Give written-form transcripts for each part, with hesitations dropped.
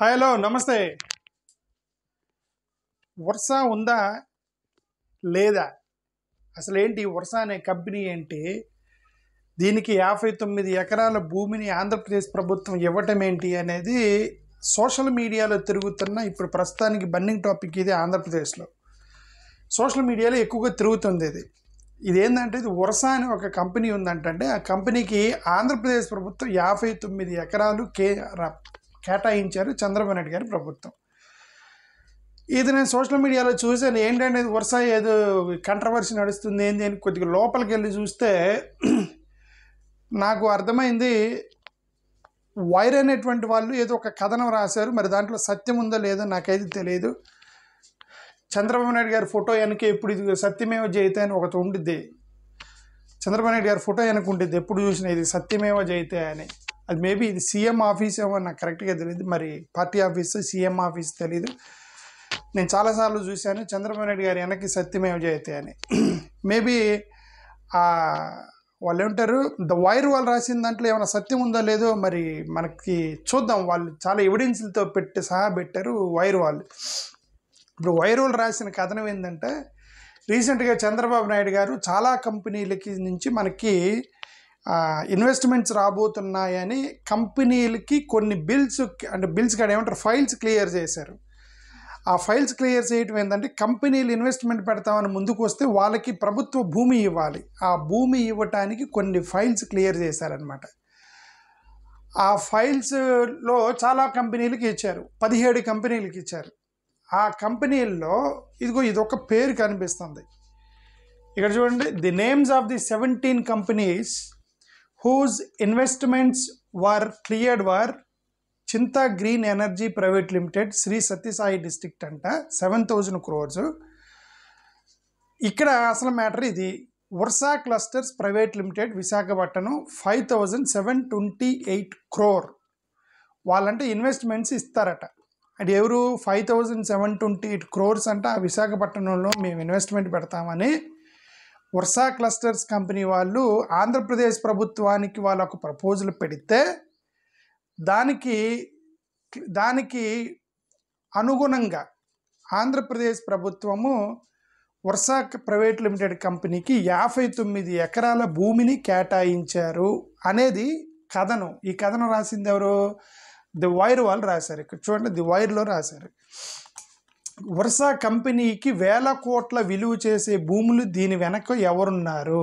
Hello నమస్తే. వర్ష ఉందా లేదా? అసలేంటి వర్ష అనే కంపెనీ ఏంటి? దీనికి 59 ఎకరాల భూమిని ఆంధ్రప్రదేశ్ ప్రభుత్వం ఇవ్వటం ఏంటి అనేది సోషల్ మీడియాలో తిరుగుతున్న ఇప్పుడు ప్రస్తుతానికి బన్నింగ్ టాపిక్ ఇది. ఆంధ్రప్రదేశ్లో సోషల్ మీడియాలో ఎక్కువగా తిరుగుతుంది ఇదేంటంటే ఇది వర్ష అని ఒక కంపెనీ ఉందంటే ఆ కంపెనీకి ఆంధ్రప్రదేశ్ ప్రభుత్వం 59 ఎకరాలు కేటాయించారు చంద్రబాబు నాయుడు గారి ప్రభుత్వం. ఇది నేను సోషల్ మీడియాలో చూసాను. ఏంటంటే ఇది వర్ష ఏదో కంట్రవర్సీ నడుస్తుంది ఏంటి అని కొద్దిగా లోపలికి వెళ్ళి చూస్తే నాకు అర్థమైంది. వైర్ అనేటువంటి వాళ్ళు ఏదో ఒక కథనం రాశారు. మరి దాంట్లో సత్యం ఉందో లేదో నాకైతే తెలియదు. చంద్రబాబు నాయుడు గారి ఫోటో వెనక ఎప్పుడు ఇది సత్యమేవ జయతే అని ఒకటి ఉండిద్ది. చంద్రబాబు నాయుడు గారి ఫోటో వెనక ఉంటుంది ఎప్పుడు చూసినా ఇది సత్యమేవ జయతే అని. అది మేబీ ఇది సీఎం ఆఫీస్ ఏమో నాకు కరెక్ట్గా తెలియదు. మరి పార్టీ ఆఫీస్ సీఎం ఆఫీస్ తెలీదు. నేను చాలాసార్లు చూశాను చంద్రబాబు నాయుడు గారి వెనక్కి సత్యమేవ జయతే అని. మేబీ వాళ్ళు ఏమంటారు ద వైర్ వాళ్ళు రాసిన దాంట్లో ఏమైనా సత్యం ఉందో లేదో మరి మనకి చూద్దాం. వాళ్ళు చాలా ఎవిడెన్స్లతో సహా పెట్టారు వైర్ వాళ్ళు. ఇప్పుడు వైర్ వాళ్ళు రాసిన కథనం ఏంటంటే రీసెంట్గా చంద్రబాబు నాయుడు గారు చాలా కంపెనీలకి నుంచి మనకి ఇన్వెస్ట్మెంట్స్ రాబోతున్నాయని కంపెనీలకి కొన్ని బిల్స్ కాదు ఏమంటారు ఫైల్స్ క్లియర్ చేశారు. ఆ ఫైల్స్ క్లియర్ చేయటం ఏంటంటే కంపెనీలు ఇన్వెస్ట్మెంట్ పెడతామని ముందుకు వస్తే వాళ్ళకి ప్రభుత్వ భూమి ఇవ్వాలి. ఆ భూమి ఇవ్వటానికి కొన్ని ఫైల్స్ క్లియర్ చేశారనమాట. ఆ ఫైల్స్లో చాలా కంపెనీలకి ఇచ్చారు. 17 కంపెనీలకి ఇచ్చారు. ఆ కంపెనీల్లో ఇదొక పేరు కనిపిస్తుంది ఇక్కడ చూడండి. The names of the 17 companies whose investments were cleared were Chinta green energy private limited, Shri Sathya Sai district అంట, 7,000 crores. ఇక్కడ అసలు మ్యాటర్ ఇది. వర్ష clusters private limited Visakhapatnam 5,728 crore. వాళ్ళంటే ఇన్వెస్ట్మెంట్స్ ఇస్తారట. అది ఎవరు? 5,728 crores అంట. ఆ విశాఖపట్నంలో మేము ఇన్వెస్ట్మెంట్ పెడతామని వర్ష క్లస్టర్స్ కంపెనీ వాళ్ళు ఆంధ్రప్రదేశ్ ప్రభుత్వానికి వాళ్ళకు ప్రపోజల్ పెడితే దానికి అనుగుణంగా ఆంధ్రప్రదేశ్ ప్రభుత్వము వర్ష ప్రైవేట్ లిమిటెడ్ కంపెనీకి 59 ఎకరాల భూమిని కేటాయించారు అనేది కథనం. ఈ కథనం రాసింది ఎవరు? ది వైర్ వాళ్ళు రాశారు. ఇక్కడ చూడండి, ది వైర్లో రాశారు. వర్ష కంపెనీకి 1,000 కోట్ల విలువ చేసే భూములు దీని వెనక ఎవరున్నారు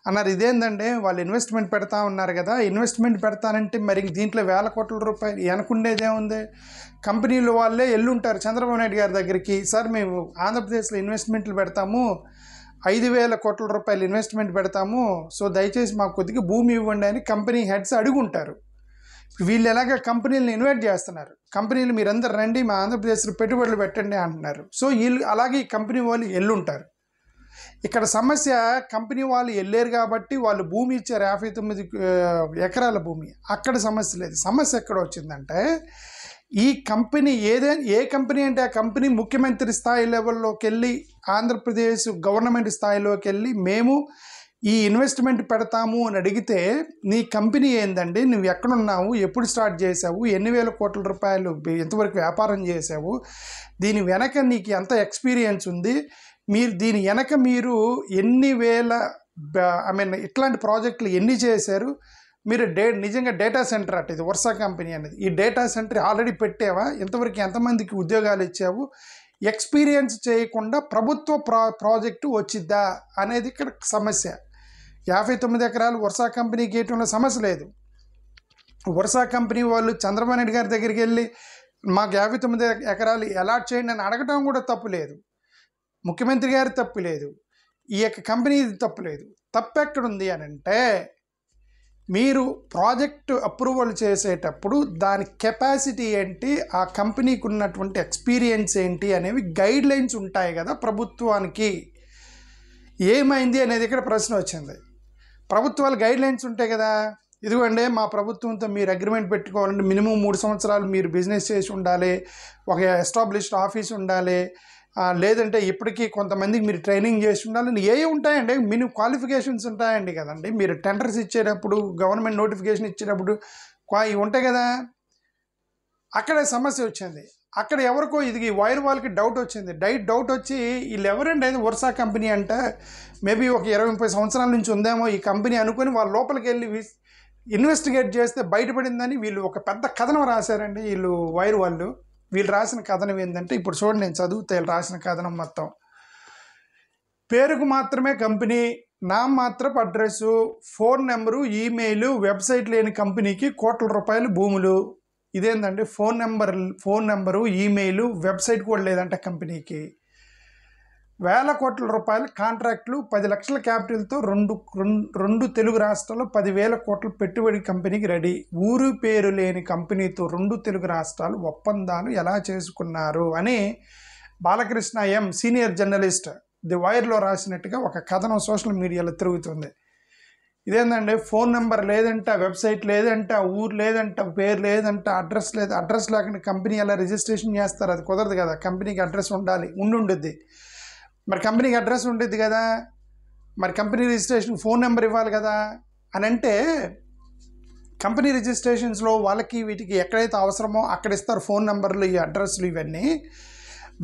అన్నారు. ఇదేంటంటే వాళ్ళు ఇన్వెస్ట్మెంట్ పెడతా ఉన్నారు కదా, ఇన్వెస్ట్మెంట్ పెడతానంటే మరి దీంట్లో 1,000 కోట్ల రూపాయలు వెనకుండేదేముంది? కంపెనీలు వాళ్ళే ఎల్లుంటారు చంద్రబాబు నాయుడు గారి దగ్గరికి. సార్ మేము ఆంధ్రప్రదేశ్లో ఇన్వెస్ట్మెంట్లు పెడతాము, 5,000 కోట్ల రూపాయలు ఇన్వెస్ట్మెంట్ పెడతాము, సో దయచేసి మాకు కొద్దిగా భూమి ఇవ్వండి అని కంపెనీ హెడ్స్ అడుగుంటారు. వీళ్ళు ఎలాగ కంపెనీలను ఇన్వైట్ చేస్తున్నారు. కంపెనీలు మీరందరూ రండి మా ఆంధ్రప్రదేశ్లో పెట్టుబడులు పెట్టండి అంటున్నారు. సో వీళ్ళు అలాగే ఈ కంపెనీ వాళ్ళు ఎల్లుంటారు. ఇక్కడ సమస్య కంపెనీ వాళ్ళు వెళ్ళారు కాబట్టి వాళ్ళు భూమి ఇచ్చారు, 59 ఎకరాల భూమి. అక్కడ సమస్య లేదు. సమస్య ఎక్కడ వచ్చిందంటే ఈ కంపెనీ ఏ కంపెనీ అంటే ఆ కంపెనీ ముఖ్యమంత్రి స్థాయి లెవెల్లోకి వెళ్ళి ఆంధ్రప్రదేశ్ గవర్నమెంట్ స్థాయిలోకి వెళ్ళి మేము ఈ ఇన్వెస్ట్మెంట్ పెడతాము అని అడిగితే నీ కంపెనీ ఏందండి, నువ్వు ఎక్కడున్నావు, ఎప్పుడు స్టార్ట్ చేసావు, ఎన్ని వేల కోట్ల రూపాయలు ఎంతవరకు వ్యాపారం చేసావు, దీని వెనక నీకు ఎంత ఎక్స్పీరియన్స్ ఉంది, దీని వెనక మీరు ఎన్ని వేల ఇట్లాంటి ప్రాజెక్టులు ఎన్ని చేశారు, మీరు నిజంగా డేటా సెంటర్ అట ఇది వర్ష కంపెనీ అనేది. ఈ డేటా సెంటర్ ఆల్రెడీ పెట్టావా, ఎంతవరకు ఎంతమందికి ఉద్యోగాలు ఇచ్చావు, ఎక్స్పీరియన్స్ చేయకుండా ప్రభుత్వ ప్రాజెక్టు వచ్చిద్దా అనేది ఇక్కడ సమస్య. 59 ఎకరాలు వర్ష కంపెనీకి ఇవ్వడంలో సమస్య లేదు. వర్ష కంపెనీ వాళ్ళు చంద్రబాబు నాయుడు గారి దగ్గరికి వెళ్ళి మాకు 59 ఎకరాలు అలాట్ చేయండి అని అడగటం కూడా తప్పు లేదు. ముఖ్యమంత్రి గారి తప్పు లేదు, ఈ యొక్క కంపెనీ తప్పు లేదు. తప్పు ఎక్కడుంది అని అంటే మీరు ప్రాజెక్టు అప్రూవల్ చేసేటప్పుడు దాని కెపాసిటీ ఏంటి, ఆ కంపెనీకి ఉన్నటువంటి ఎక్స్పీరియన్స్ ఏంటి అనేవి గైడ్ లైన్స్ ఉంటాయి కదా ప్రభుత్వానికి. ఏమైంది అనేది ఇక్కడ ప్రశ్న వచ్చింది. ప్రభుత్వాలు గైడ్ లైన్స్ ఉంటాయి కదా, ఇదిగోండి మా ప్రభుత్వంతో మీరు అగ్రిమెంట్ పెట్టుకోవాలంటే మినిమం 3 సంవత్సరాలు మీరు బిజినెస్ చేసి ఉండాలి, ఒక ఎస్టాబ్లిష్డ్ ఆఫీస్ ఉండాలి, లేదంటే ఇప్పటికీ కొంతమందికి మీరు ట్రైనింగ్ చేసి ఉండాలని ఏ ఉంటాయండి, మినిమం క్వాలిఫికేషన్స్ ఉంటాయండి కదండి. మీరు టెండర్స్ ఇచ్చేటప్పుడు గవర్నమెంట్ నోటిఫికేషన్ ఇచ్చేటప్పుడు ఇవి ఉంటాయి కదా. అక్కడే సమస్య వచ్చింది. అక్కడ ఎవరికో ఇది వైర్ వాళ్ళకి డౌట్ వచ్చింది. డౌట్ వచ్చి వీళ్ళు ఎవరండి అది వర్సా కంపెనీ అంటే మేబీ ఒక 20-30 సంవత్సరాల నుంచి ఉందేమో ఈ కంపెనీ అనుకుని వాళ్ళ లోపలికి వెళ్ళి ఇన్వెస్టిగేట్ చేస్తే బయటపడిందని వీళ్ళు ఒక పెద్ద కథనం రాశారండి. వీళ్ళు వైర్ వాళ్ళు వీళ్ళు రాసిన కథనం ఏంటంటే ఇప్పుడు చూడండి, నేను చదివితే వీళ్ళు రాసిన కథనం మొత్తం. పేరుకు మాత్రమే కంపెనీ, నామమాత్రపు address, phone number, email, website లేని కంపెనీకి కోట్ల రూపాయలు భూములు. ఇదేంటంటే ఫోన్ నెంబరు, ఈమెయిల్, వెబ్సైట్ కూడా లేదంట కంపెనీకి. వేల కోట్ల రూపాయల కాంట్రాక్టులు, 10 లక్షల క్యాపిటల్తో రెండు తెలుగు రాష్ట్రాల్లో 10,000 కోట్ల పెట్టుబడి కంపెనీకి రెడీ. ఊరు పేరు లేని కంపెనీతో 2 తెలుగు రాష్ట్రాలు ఒప్పందాలు ఎలా చేసుకున్నారు అని బాలకృష్ణ ఎం సీనియర్ జర్నలిస్ట్ ది వైర్లో రాసినట్టుగా ఒక కథనం సోషల్ మీడియాలో తిరుగుతుంది. ఇదేంటంటే ఫోన్ నెంబర్ లేదంట, వెబ్సైట్ లేదంట, ఊరు లేదంట, పేరు లేదంట, అడ్రస్ లేకుండా కంపెనీ ఎలా రిజిస్ట్రేషన్ చేస్తారు? అది కుదరదు కదా, కంపెనీకి అడ్రస్ ఉండుద్ది. మరి కంపెనీకి అడ్రస్ ఉంటుంది కదా, మరి కంపెనీ రిజిస్ట్రేషన్ ఫోన్ నెంబర్ ఇవ్వాలి కదా అని అంటే కంపెనీ రిజిస్ట్రేషన్స్లో వాళ్ళకి వీటికి ఎక్కడైతే అవసరమో అక్కడ ఇస్తారు ఫోన్ నెంబర్లు, ఈ అడ్రస్లు ఇవన్నీ.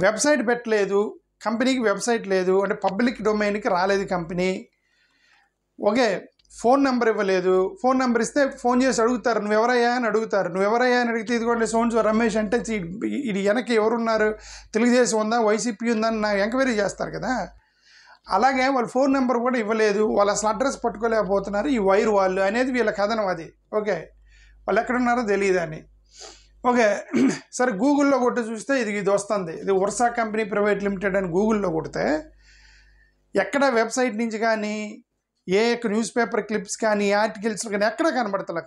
వెబ్సైట్ పెట్టలేదు కంపెనీకి, వెబ్సైట్ లేదు అంటే పబ్లిక్ డొమైన్కి రాలేదు కంపెనీ. ఓకే, ఫోన్ నెంబర్ ఇవ్వలేదు. ఫోన్ నెంబర్ ఇస్తే ఫోన్ చేసి అడుగుతారు, నువ్వెవరయ్యా అని అడుగుతారు. నువ్వెవరయ్యా అని అడిగితే ఇదిగోండి సోన్స్ రమేష్ అంటే ఇది వెనక్కి ఎవరున్నారు, తెలుగుదేశం ఉందా, వైసీపీ ఉందా అని నాకు ఎంక్వైరీ చేస్తారు కదా. అలాగే వాళ్ళు ఫోన్ నెంబర్ కూడా ఇవ్వలేదు, వాళ్ళు అసలు అడ్రస్ పట్టుకోలేకపోతున్నారు ఈ వైర్ వాళ్ళు అనేది వీళ్ళ కథనం అది. ఓకే, వాళ్ళు ఎక్కడున్నారో తెలియదు అని. ఓకే, సరే గూగుల్లో కొట్టి చూస్తే ఇది వస్తుంది. ఇది వర్సా కంపెనీ ప్రైవేట్ లిమిటెడ్ అని గూగుల్లో కొడితే ఎక్కడ వెబ్సైట్ నుంచి కానీ ఏ న్యూస్ పేపర్ క్లిప్స్ కానీ ఆర్టికల్స్ కానీ ఎక్కడ కనబడతలే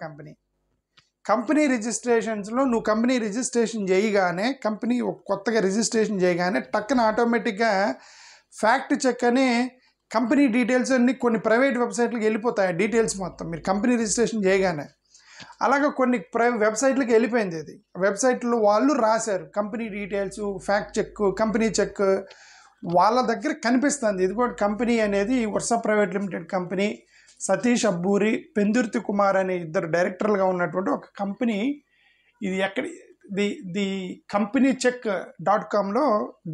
కంపెనీ రిజిస్ట్రేషన్స్లో. నువ్వు కంపెనీ రిజిస్ట్రేషన్ చేయగానే, కంపెనీ కొత్తగా రిజిస్ట్రేషన్ చేయగానే టక్కున ఆటోమేటిక్గా ఫ్యాక్ట్ చెక్ అని కంపెనీ డీటెయిల్స్ అన్నీ కొన్ని ప్రైవేట్ వెబ్సైట్లకు వెళ్ళిపోతాయి డీటెయిల్స్ మొత్తం మీరు కంపెనీ రిజిస్ట్రేషన్ చేయగానే. అలాగే కొన్ని వెబ్సైట్లకు వెళ్ళిపోయింది. అది వెబ్సైట్లో వాళ్ళు రాశారు company details, fact check, company check వాళ్ళ దగ్గర కనిపిస్తుంది. ఇది కూడా కంపెనీ అనేది Versa private limited company. Satish Abburi, Pendurthi Kumar అనే 2 డైరెక్టర్లుగా ఉన్నటువంటి ఒక కంపెనీ. ఇది ఎక్కడ ది కంపెనీ చెక్.comలో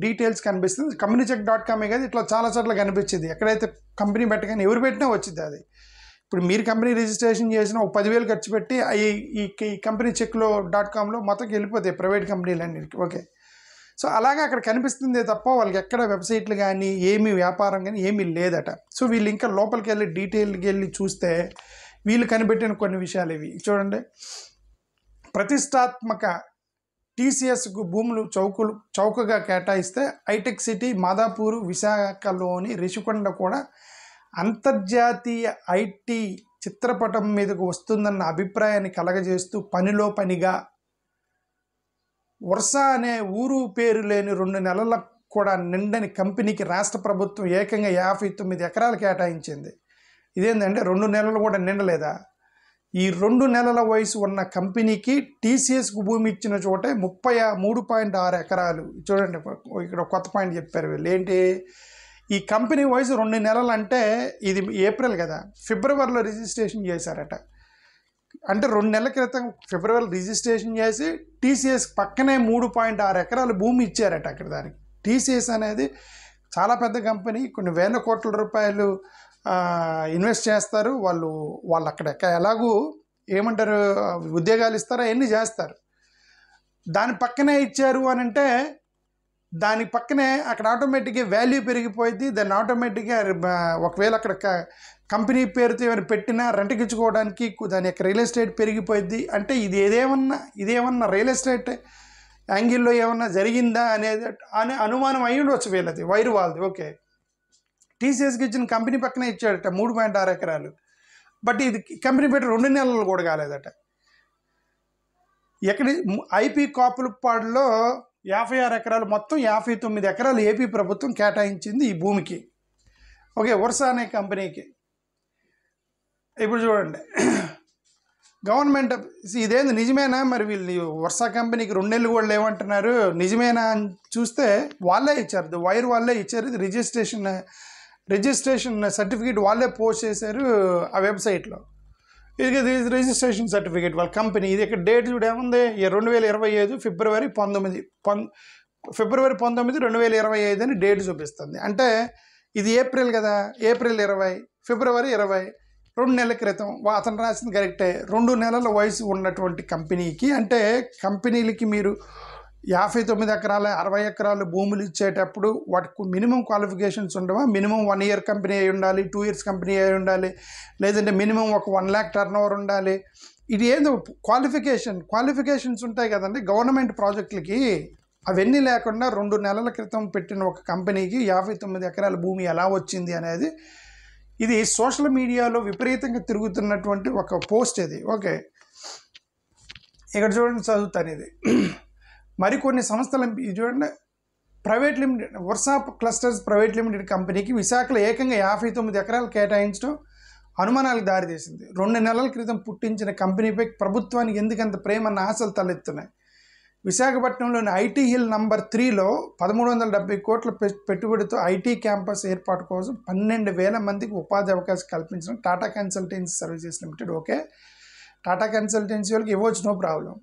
డీటెయిల్స్ కనిపిస్తుంది. కంపెనీ చెక్.com కాదు, ఇట్లా చాలా చోట్ల కనిపించింది. ఎక్కడైతే కంపెనీ పెట్టగానే ఎవరు పెట్టినా వచ్చింది అది. ఇప్పుడు మీరు కంపెనీ రిజిస్ట్రేషన్ చేసిన ఒక 10,000 ఖర్చు పెట్టి ఈ కంపెనీ చెక్లో.comలో మొత్తం వెళ్ళిపోతాయి ప్రైవేట్ కంపెనీలన్నిటికీ. ఓకే, సో అలాగే అక్కడ కనిపిస్తుంది తప్ప వాళ్ళకి ఎక్కడ వెబ్సైట్లు కానీ ఏమీ వ్యాపారం కానీ ఏమీ లేదట. సో వీళ్ళు ఇంకా లోపలికి వెళ్ళి డీటెయిల్కి వెళ్ళి చూస్తే వీళ్ళు కనిపెట్టిన కొన్ని విషయాలు ఇవి చూడండి. ప్రతిష్టాత్మక టీసీఎస్కు భూములు చౌకగా కేటాయిస్తే హైటెక్ సిటీ, మాదాపూర్, విశాఖలోని రిషికొండ కూడా అంతర్జాతీయ ఐటీ చిత్రపటం మీదకు వస్తుందన్న అభిప్రాయాన్ని కలగజేస్తూ పనిలో పనిగా వర్సా అనే ఊరు పేరు లేని 2 నెలల కూడా నిండని కంపెనీకి రాష్ట్ర ప్రభుత్వం ఏకంగా 59 ఎకరాలు కేటాయించింది. ఇదేంటంటే 2 నెలలు కూడా నిండలేదా? ఈ 2 నెలల వయసు ఉన్న కంపెనీకి టీసీఎస్కు భూమి ఇచ్చిన చోటే 33.6 ఎకరాలు. చూడండి, ఇక్కడ కొత్త పాయింట్ చెప్పారు వీళ్ళు. ఏంటి, ఈ కంపెనీ వయసు 2 నెలలు అంటే ఇది ఏప్రిల్ కదా, ఫిబ్రవరిలో రిజిస్ట్రేషన్ చేశారట. అంటే 2 నెలల క్రితం ఫిబ్రవరి రిజిస్ట్రేషన్ చేసి టీసీఎస్ పక్కనే 3.6 ఎకరాలు భూమి ఇచ్చారట అక్కడ. దానికి టీసీఎస్ అనేది చాలా పెద్ద కంపెనీ, కొన్ని వేల కోట్ల రూపాయలు ఇన్వెస్ట్ చేస్తారు వాళ్ళు అక్కడ ఎలాగూ ఏమంటారు ఉద్యోగాలు ఇస్తారో అవన్నీ చేస్తారు. దాని పక్కనే ఇచ్చారు అని అంటే దాని పక్కనే అక్కడ ఆటోమేటిక్గా వాల్యూ పెరిగిపోయింది. దాన్ని ఆటోమేటిక్గా ఒకవేళ అక్కడ కంపెనీ పేరుతో ఏమైనా పెట్టినా రెంట్కి ఇచ్చుకోవడానికి దాని యొక్క రియల్ ఎస్టేట్ పెరిగిపోయింది. అంటే ఇదేమన్నా రియల్ ఎస్టేట్ యాంగిల్లో ఏమన్నా జరిగిందా అనే అనుమానం అయి ఉండవచ్చు వీళ్ళది, వైర్ వాళ్ళది. ఓకే, టీసీఎస్కి ఇచ్చిన కంపెనీ పక్కనే ఇచ్చాడట 3.6 ఎకరాలు. బట్ ఇది కంపెనీ పెట్టి 2 నెలలు కూడా కాలేదట. ఎక్కడి ఐపీ కాపులపాడులో 56 ఎకరాలు, మొత్తం 59 ఎకరాలు ఏపీ ప్రభుత్వం కేటాయించింది ఈ భూమికి. ఓకే, వర్సా అనే కంపెనీకి. ఇప్పుడు చూడండి, గవర్నమెంట్ ఇదేంది నిజమేనా? మరి వీళ్ళు వర్సా కంపెనీకి 2 నెలలు కూడా లేవంటున్నారు, నిజమేనా అని చూస్తే వాళ్ళే ఇచ్చారు, వైర్ వాళ్ళే ఇచ్చారు. ఇది రిజిస్ట్రేషన్ సర్టిఫికేట్ వాళ్ళే పోస్ట్ చేశారు ఆ వెబ్సైట్లో. ఇది రిజిస్ట్రేషన్ సర్టిఫికేట్ వాళ్ళ కంపెనీ. ఇది ఇక్కడ డేట్ చూడ ఏముంది, 2025 ఫిబ్రవరి 19 2025 అని డేట్ చూపిస్తుంది. అంటే ఇది ఏప్రిల్ కదా, ఏప్రిల్ 20 ఫిబ్రవరి 20 2 నెలల క్రితం అతను రాసింది కరెక్టే. 2 నెలల వయసు ఉన్నటువంటి కంపెనీకి, అంటే కంపెనీలకి మీరు 59 ఎకరాలు 60 ఎకరాలు భూములు ఇచ్చేటప్పుడు వాటికి మినిమం క్వాలిఫికేషన్స్ ఉండవా? మినిమం 1 year కంపెనీ అయి ఉండాలి, 2 years కంపెనీ అయి ఉండాలి, లేదంటే మినిమం ఒక 1 lakh టర్న్ ఓవర్ ఉండాలి. ఇది ఏందో క్వాలిఫికేషన్స్ ఉంటాయి కదండి గవర్నమెంట్ ప్రాజెక్టులకి. అవన్నీ లేకుండా 2 నెలల క్రితం పెట్టిన ఒక కంపెనీకి 59 ఎకరాల భూమి ఎలా వచ్చింది అనేది, ఇది సోషల్ మీడియాలో విపరీతంగా తిరుగుతున్నటువంటి ఒక పోస్ట్ ఇది. ఓకే, ఇక్కడ చూడండి, చదువుతాను ఇది. మరికొన్ని సంస్థలు చూడండి, private limited Versa clusters private limited కంపెనీకి విశాఖలో ఏకంగా 59 ఎకరాలు కేటాయించడం అనుమానాలకు దారితీసింది. 2 నెలల క్రితం పుట్టించిన కంపెనీపై ప్రభుత్వానికి ఎందుకంత ప్రేమన్న ఆశలు తలెత్తున్నాయి. విశాఖపట్నంలోని ఐటీ హిల్ నంబర్ 3లో 1370 కోట్ల పెట్టుబడితో ఐటీ క్యాంపస్ ఏర్పాటు కోసం 12,000 మందికి ఉపాధి అవకాశం కల్పించడం Tata consultancy services limited. Okay, Tata consultancy వాళ్ళకి ఇవ్వచ్చు, నో ప్రాబ్లం.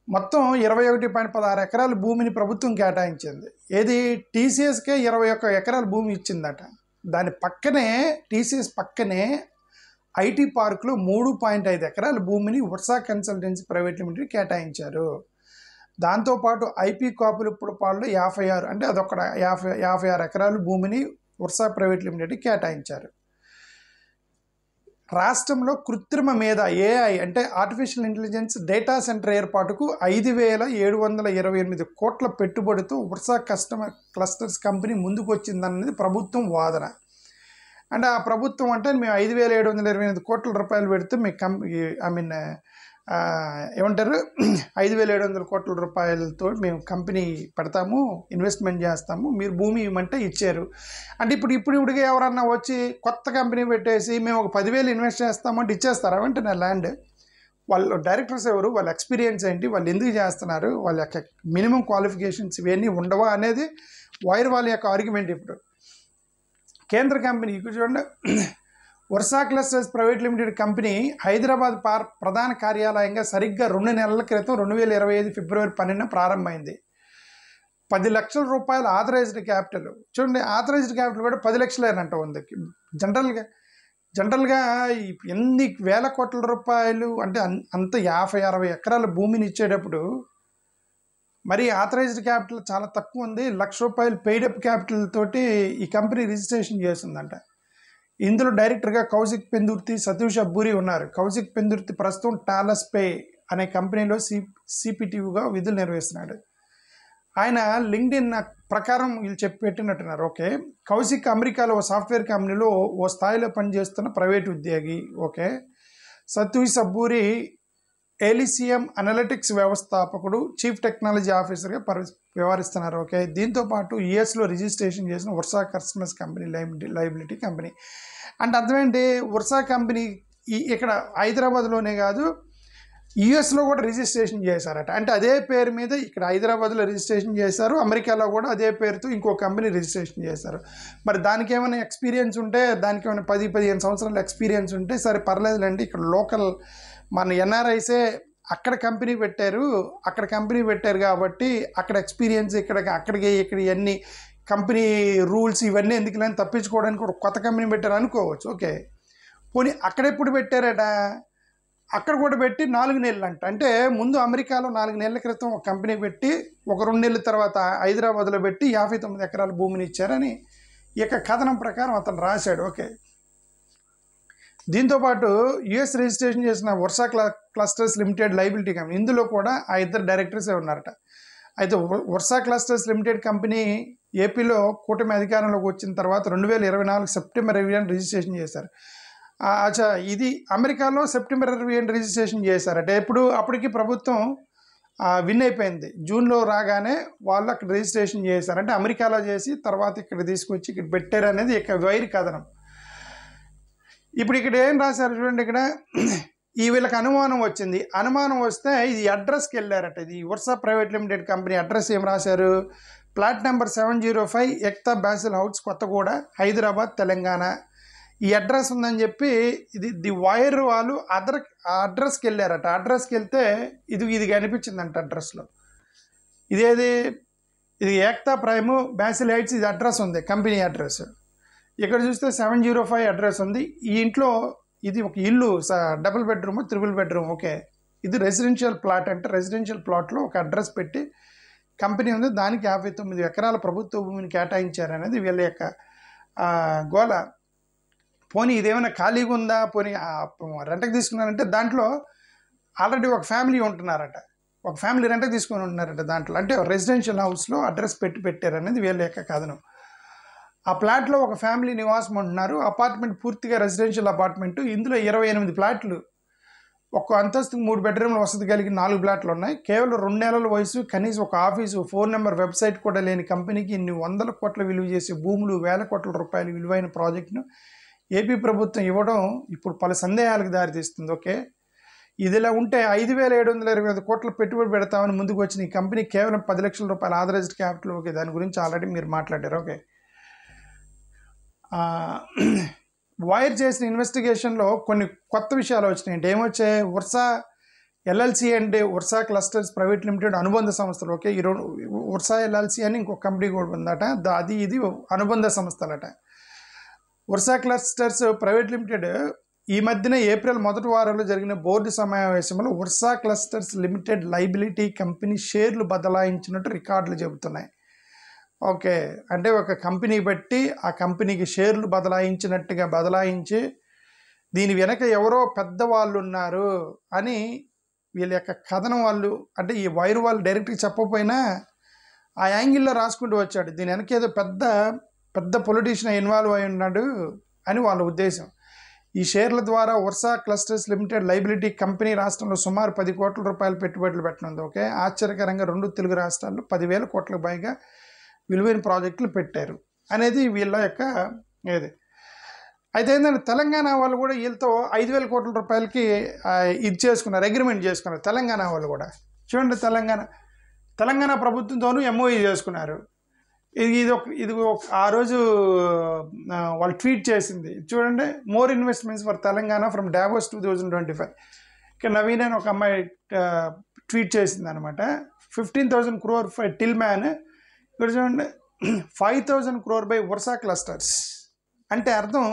మొత్తం 21.16 ఎకరాల భూమిని ప్రభుత్వం కేటాయించింది. ఏది టీసీఎస్కే 21 ఎకరాల భూమి ఇచ్చిందట. దాని పక్కనే టీసీఎస్ పక్కనే ఐటీ పార్కులో 3.5 ఎకరాల భూమిని వర్సా కన్సల్టెన్సీ ప్రైవేట్ లిమిటెడ్ కేటాయించారు. దాంతోపాటు ఐపీ కాపులపాడులో 56, అంటే అదొక 56 ఎకరాల భూమిని వర్సా ప్రైవేట్ లిమిటెడ్ కేటాయించారు. రాష్ట్రంలో కృత్రిమ మేధ ఏఐ అంటే ఆర్టిఫిషియల్ ఇంటెలిజెన్స్ డేటా సెంటర్ ఏర్పాటుకు 5,728 కోట్ల పెట్టుబడితో వర్సా క్లస్టర్స్ కంపెనీ ముందుకు వచ్చిందన్నది ప్రభుత్వం వాదన. అంటే ఆ ప్రభుత్వం అంటే మేము 5,728 కోట్ల రూపాయలు పెడితే మీకు ఏమంటారు 5,700 కోట్ల రూపాయలతో మేము కంపెనీ పెడతాము, ఇన్వెస్ట్మెంట్ చేస్తాము, మీరు భూమి ఇవ్వమంటే ఇచ్చారు. అంటే ఇప్పుడుగా ఎవరన్నా వచ్చి కొత్త కంపెనీ పెట్టేసి మేము ఒక 10,000 ఇన్వెస్ట్ చేస్తామంటే ఇచ్చేస్తారా వెంటనే ల్యాండ్? వాళ్ళు డైరెక్టర్స్ ఎవరు, వాళ్ళ ఎక్స్పీరియన్స్ ఏంటి, వాళ్ళు ఎందుకు చేస్తున్నారు, వాళ్ళ యొక్క మినిమం క్వాలిఫికేషన్స్ ఇవన్నీ ఉండవా అనేది వైర్ వాళ్ళ యొక్క ఆర్గ్యుమెంట్. ఇప్పుడు కేంద్ర కంపెనీ చూడండి, Versa clusters private limited company Hyderabad ప్రధాన కార్యాలయంగా సరిగ్గా 2 నెలల క్రితం 2025 ఫిబ్రవరి 12 ప్రారంభమైంది. 10 లక్షల రూపాయల ఆథరైజ్డ్ క్యాపిటల్. చూడండి, ఆథరైజ్డ్ క్యాపిటల్ కూడా 10 లక్షలేనంట ఉంది. జనరల్గా ఎన్ని వేల కోట్ల రూపాయలు అంటే అంత 50-60 ఎకరాల భూమిని ఇచ్చేటప్పుడు మరి ఆథరైజ్డ్ క్యాపిటల్ చాలా తక్కువ ఉంది. 1,00,000 రూపాయలు పెయిడప్ క్యాపిటల్ తోటి ఈ కంపెనీ రిజిస్ట్రేషన్ చేస్తుందంట. ఇందులో డైరెక్టర్గా కౌశిక్ పెందుర్తి, సతీష్ అబ్బూరి ఉన్నారు. కౌశిక్ పెందుర్తి ప్రస్తుతం టాలస్ పే అనే కంపెనీలో సిపిటివ్గా విధులు నిర్వహిస్తున్నాడు. ఆయన లింక్డ్ఇన్ ప్రకారం వీళ్ళు పెట్టినట్టున్నారు. ఓకే, కౌశిక్ అమెరికాలో ఓ సాఫ్ట్వేర్ కంపెనీలో ఓ స్థాయిలో పనిచేస్తున్న ప్రైవేట్ ఉద్యోగి. Okay, Satish Abburi Elysium analytics వ్యవస్థాపకుడు, చీఫ్ టెక్నాలజీ ఆఫీసర్గా వ్యవహరిస్తున్నారు. ఓకే, దీంతోపాటు యుఎస్లో రిజిస్ట్రేషన్ చేసిన Versa customers company liability company. అంటే అర్థమేంటి, వర్సా కంపెనీ ఇక్కడ హైదరాబాద్లోనే కాదు యుఎస్లో కూడా రిజిస్ట్రేషన్ చేశారట. అంటే అదే పేరు మీద ఇక్కడ హైదరాబాద్లో రిజిస్ట్రేషన్ చేశారు, అమెరికాలో కూడా అదే పేరుతో ఇంకో కంపెనీ రిజిస్ట్రేషన్ చేశారు. మరి దానికి ఏమైనా ఎక్స్పీరియన్స్ ఉంటే, దానికి ఏమైనా 10-15 సంవత్సరాల ఎక్స్పీరియన్స్ ఉంటే సరే పర్లేదులేండి. ఇక్కడ లోకల్ మన ఎన్ఆర్ఐసే అక్కడ కంపెనీ పెట్టారు కాబట్టి అక్కడ ఎక్స్పీరియన్స్ అక్కడికి ఇవన్నీ కంపెనీ రూల్స్ ఇవన్నీ ఎందుకు లేని తప్పించుకోవడానికి ఒక కొత్త కంపెనీ పెట్టారు అనుకోవచ్చు. ఓకే, పోనీ అక్కడెప్పుడు పెట్టారట, అక్కడ కూడా పెట్టి 4 నెలలు అంట. అంటే ముందు అమెరికాలో 4 నెలల క్రితం ఒక కంపెనీ పెట్టి ఒక 2 నెలల తర్వాత హైదరాబాద్లో పెట్టి 59 ఎకరాల భూమిని ఇచ్చారని ఈ యొక్క కథనం ప్రకారం అతను రాశాడు. ఓకే, దీంతోపాటు యుఎస్ రిజిస్ట్రేషన్ చేసిన Versa clusters limited liability company, ఇందులో కూడా ఆ 2 డైరెక్టర్సే ఉన్నారట. అయితే వర్సా క్లస్టర్స్ లిమిటెడ్ కంపెనీ ఏపీలో కూటమి అధికారంలోకి వచ్చిన తర్వాత 2024 సెప్టెంబర్ 20 రిజిస్ట్రేషన్ చేశారు. ఇది అమెరికాలో సెప్టెంబర్ 20 రిజిస్ట్రేషన్ చేశారట. అప్పటికి ప్రభుత్వం విన్ అయిపోయింది. జూన్లో రాగానే వాళ్ళు అక్కడ రిజిస్ట్రేషన్ చేశారు. అంటే అమెరికాలో చేసి తర్వాత ఇక్కడ తీసుకొచ్చి ఇక్కడ పెట్టారు అనేది ఇక వైర్ కథనం. ఇప్పుడు ఇక్కడ ఏం రాశారు చూడండి, ఇక్కడ వీళ్ళకి అనుమానం వచ్చింది. అనుమానం వస్తే ఇది అడ్రస్కి వెళ్ళారట. ఇది Versa private limited company address ఏం రాశారు, plot number 705 Ekta basil house, Kothaguda, Hyderabad, Telangana. ఈ అడ్రస్ ఉందని చెప్పి ది వైర్ వాళ్ళు అడ్రస్కి వెళ్ళారట. అడ్రస్కి వెళ్తే ఇది కనిపించిందంట అడ్రస్లో. ఇది ఏక్తా ప్రైమ్ బ్యాసిల్ హైట్స్, ఇది అడ్రస్ ఉంది, కంపెనీ అడ్రస్. ఇక్కడ చూస్తే 705 అడ్రస్ ఉంది. ఈ ఇంట్లో ఇది ఒక ఇల్లు, double bedroom, triple bedroom. Okay, ఇది రెసిడెన్షియల్ ప్లాట్. అంటే రెసిడెన్షియల్ ప్లాట్లో ఒక అడ్రస్ పెట్టి కంపెనీ ఉంది, దానికి 59 ఎకరాల ప్రభుత్వ భూమిని కేటాయించారనేది వీళ్ళ యొక్క గోల. పోనీ ఇదేమైనా ఖాళీగా ఉందా, పోనీ రెంట్కి తీసుకున్నారంటే దాంట్లో ఆల్రెడీ ఒక ఫ్యామిలీ ఉంటున్నారట, ఒక ఫ్యామిలీ రెంట్కి తీసుకొని ఉంటున్నారట దాంట్లో. అంటే రెసిడెన్షియల్ హౌస్లో అడ్రస్ పెట్టారనేది వీళ్ళ యొక్క కథనం. ఆ ప్లాట్లో ఒక ఫ్యామిలీ నివాసం ఉంటున్నారు. అపార్ట్మెంట్ పూర్తిగా రెసిడెన్షియల్ అపార్ట్మెంటు. ఇందులో 28 ప్లాట్లు, ఒక్క అంతస్తుకు 3 బెడ్రూమ్ల వసతి కలిగి 4 ప్లాట్లు ఉన్నాయి. కేవలం 2 నెలల వయసు, కనీసం ఒక ఆఫీసు, ఫోన్ నెంబర్, వెబ్సైట్ కూడా లేని కంపెనీకి ఇన్ని 100 కోట్ల విలువ చేసే భూములు, వేల కోట్ల రూపాయలు విలువైన ప్రాజెక్టును ఏపీ ప్రభుత్వం ఇవ్వడం ఇప్పుడు పలు సందేహాలకు దారితీస్తుంది. ఓకే, ఇదిలా ఉంటే 5,725 కోట్ల పెట్టుబడి పెడతామని ముందుకు వచ్చిన ఈ కంపెనీ కేవలం 10 లక్షల రూపాయల ఆథరైజ్డ్ క్యాపిటల్. ఓకే, దాని గురించి ఆల్రెడీ మీరు మాట్లాడారు. ఓకే, వైర్ చేసిన ఇన్వెస్టిగేషన్లో కొన్ని కొత్త విషయాలు వచ్చినాయి. అంటే ఏమొచ్చాయి? Varsha LLC and Varsha clusters private limited అనుబంధ సంస్థలు. ఓకే, ఈ రెండు వర్సా ఎల్ఎల్సి అని ఇంకొక కంపెనీ కూడా ఉందట, ఇది అనుబంధ సంస్థలట. వర్సా క్లస్టర్స్ ప్రైవేట్ లిమిటెడ్ ఈ మధ్యన ఏప్రిల్ మొదటి వారంలో జరిగిన బోర్డు సమావేశంలో Versa clusters limited liability company షేర్లు బదలాయించినట్టు రికార్డులు చెబుతున్నాయి. ఓకే, అంటే ఒక కంపెనీ బట్టి ఆ కంపెనీకి షేర్లు బదలాయించి దీని వెనక ఎవరో పెద్దవాళ్ళు ఉన్నారు అని వీళ్ళ యొక్క కథనం వాళ్ళు, అంటే ఈ వైర్ వాళ్ళు డైరెక్ట్గా చెప్పకపోయినా ఆ యాంగిల్లో రాసుకుంటూ వచ్చాడు. దీని వెనక ఏదో పెద్ద పొలిటీషియన్ ఇన్వాల్వ్ అయి ఉన్నాడు అని వాళ్ళ ఉద్దేశం. ఈ షేర్ల ద్వారా Versa clusters limited liability company రాష్ట్రంలో సుమారు 10 కోట్ల రూపాయల పెట్టుబడులు పెట్టనుంది. ఓకే, ఆశ్చర్యకరంగా 2 తెలుగు రాష్ట్రాల్లో 10,000 కోట్లకు పైగా విలువైన ప్రాజెక్టులు పెట్టారు అనేది వీళ్ళ యొక్క అయితే ఏంటంటే తెలంగాణ వాళ్ళు కూడా వీళ్ళతో 5,000 కోట్ల రూపాయలకి ఇది చేసుకున్నారు, అగ్రిమెంట్ చేసుకున్నారు. తెలంగాణ వాళ్ళు కూడా చూడండి, తెలంగాణ ప్రభుత్వంతోనూ ఎంఓఈ చేసుకున్నారు. ఇది ఆ రోజు వాళ్ళు ట్వీట్ చేసింది చూడండి, more investments for Telangana from Davos 2025. ఇక్కడ నవీన్ అని ఒక అమ్మాయి ట్వీట్ చేసింది అనమాట. 15,000 crore ఫర్ టిల్మ్యాన్. ఇక్కడ చూడండి, 5,000 crore బై వర్సా క్లస్టర్స్. అంటే అర్థం,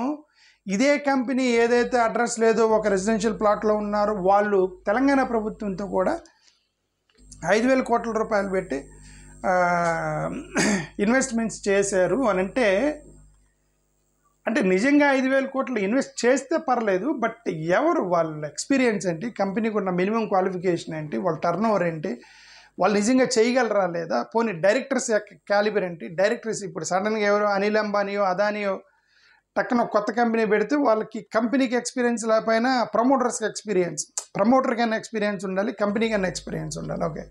ఇదే కంపెనీ ఏదైతే అడ్రస్ లేదో ఒక రెసిడెన్షియల్ ప్లాట్లో ఉన్నారో వాళ్ళు తెలంగాణ ప్రభుత్వంతో కూడా 5,000 కోట్ల రూపాయలు పెట్టి ఇన్వెస్ట్మెంట్స్ చేశారు అని అంటే నిజంగా 5,000 కోట్లు ఇన్వెస్ట్ చేస్తే పర్లేదు, బట్ ఎవరు వాళ్ళ ఎక్స్పీరియన్స్ ఏంటి, కంపెనీకి ఉన్న మినిమం క్వాలిఫికేషన్ ఏంటి, వాళ్ళ టర్న్ ఓవర్ ఏంటి, వాళ్ళు నిజంగా చేయగలరా లేదా, పోనీ డైరెక్టర్స్ యొక్క క్యాలిబర్ ఏంటి. డైరెక్టర్స్ ఇప్పుడు సడన్గా ఎవరో అనిల్ అంబానీయో అదానియో టక్కన కొత్త కంపెనీ పెడితే వాళ్ళకి కంపెనీకి ఎక్స్పీరియన్స్ లేకపోయినా ప్రమోటర్కైనా ఎక్స్పీరియన్స్ ఉండాలి, కంపెనీకైనా ఎక్స్పీరియన్స్ ఉండాలి. ఓకే,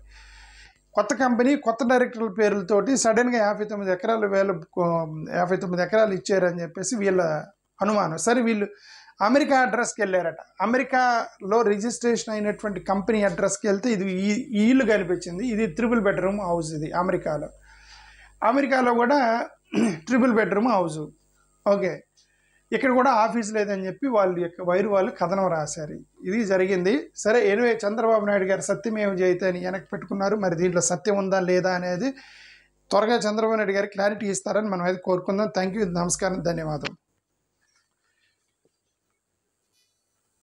కొత్త కంపెనీ కొత్త డైరెక్టర్ల పేర్లతోటి సడన్గా 59 ఎకరాలు ఇచ్చారని చెప్పేసి వీళ్ళ అనుమానం. సరే, వీళ్ళు అమెరికా అడ్రస్కి వెళ్ళారట. అమెరికాలో రిజిస్ట్రేషన్ అయినటువంటి కంపెనీ అడ్రస్కి వెళ్తే ఇది ఈ ఇల్లు కనిపించింది. ఇది 3 బెడ్రూమ్ హౌస్. ఇది అమెరికాలో కూడా 3 బెడ్రూమ్ హౌస్. ఓకే, ఇక్కడ కూడా ఆఫీస్ లేదని చెప్పి వాళ్ళు కథనం రాశారు. ఇది జరిగింది. సరే, ఎనివే చంద్రబాబు నాయుడు గారు సత్యమేవ జయతే అని వెనక్కి పెట్టుకున్నారు. మరి దీంట్లో సత్యం ఉందా లేదా అనేది త్వరగా చంద్రబాబు నాయుడు గారు క్లారిటీ ఇస్తారని మనం అయితే కోరుకుందాం. థ్యాంక్ యూ, నమస్కారం, ధన్యవాదం.